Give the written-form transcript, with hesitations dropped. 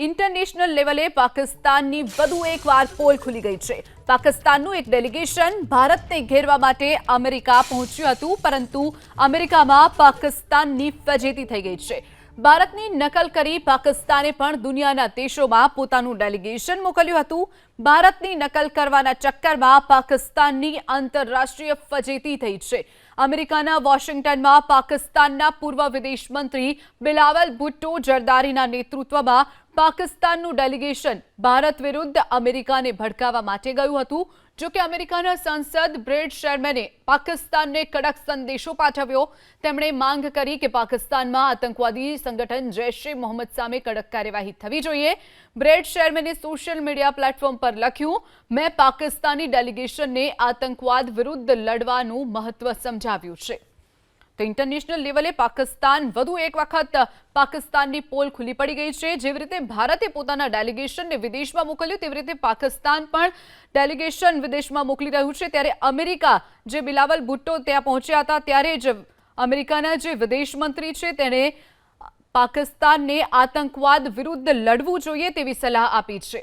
International લેવલે પાકિસ્તાનની વધુ એકવાર પોલ ખુલી ગઈ છે। પાકિસ્તાનનું એક ડેલિગેશન ભારતને ઘેરવા માટે અમેરિકા પહોંચ્યું હતું, પરંતુ અમેરિકામાં પાકિસ્તાનની ફજેતી થઈ ગઈ છે। ભારતની નકલ કરી પાકિસ્તાને પણ દુનિયાના દેશોમાં પોતાનું ડેલિગેશન મોકલ્યું હતું। ભારતની નકલ કરવાના ચક્કરમાં પાકિસ્તાનની આંતરરાષ્ટ્રીય ફજેતી થઈ છે। અમેરિકાના વોશિંગ્ટનમાં પાકિસ્તાનના પૂર્વ વિદેશ મંત્રી બિલાવલ ભુટ્ટો જરદારીના નેતૃત્વમાં પાકિસ્તાનનું ડેલિગેશન ભારત વિરુદ્ધ અમેરિકાને ભડકાવવા માટે ગયું હતું। જો કે અમેરિકાના સાંસદ બ્રેડ શેરમેને પાકિસ્તાનને કડક સંદેશો પાઠવ્યો। તેમણે માંગ કરી કે પાકિસ્તાનમાં આતંકવાદી સંગઠન જૈશ-એ મોહમ્મદ સામે કડક કાર્યવાહી થવી જોઈએ। બ્રેડ શેરમેને સોશિયલ મીડિયા પ્લેટફોર્મ પર લખ્યું, મેં પાકિસ્તાની ડેલિગેશનને આતંકવાદ વિરુદ્ધ લડવાનું મહત્વ સમજાવ્યું છે। તો ઇન્ટરનેશનલ લેવલે પાકિસ્તાન વધુ એક વખત પાકિસ્તાનની પોલ ખુલ્લી પડી ગઈ છે। જેવી રીતે ભારતે પોતાના ડેલિગેશનને વિદેશમાં મોકલ્યું, તેવી રીતે પાકિસ્તાન પણ ડેલિગેશન વિદેશમાં મોકલી રહ્યું છે। ત્યારે અમેરિકા જે બિલાવલ ભુટ્ટો ત્યાં પહોંચ્યા હતા, ત્યારે જ અમેરિકાના જે વિદેશ મંત્રી છે તેણે પાકિસ્તાનને આતંકવાદ વિરુદ્ધ લડવું જોઈએ તેવી સલાહ આપી છે।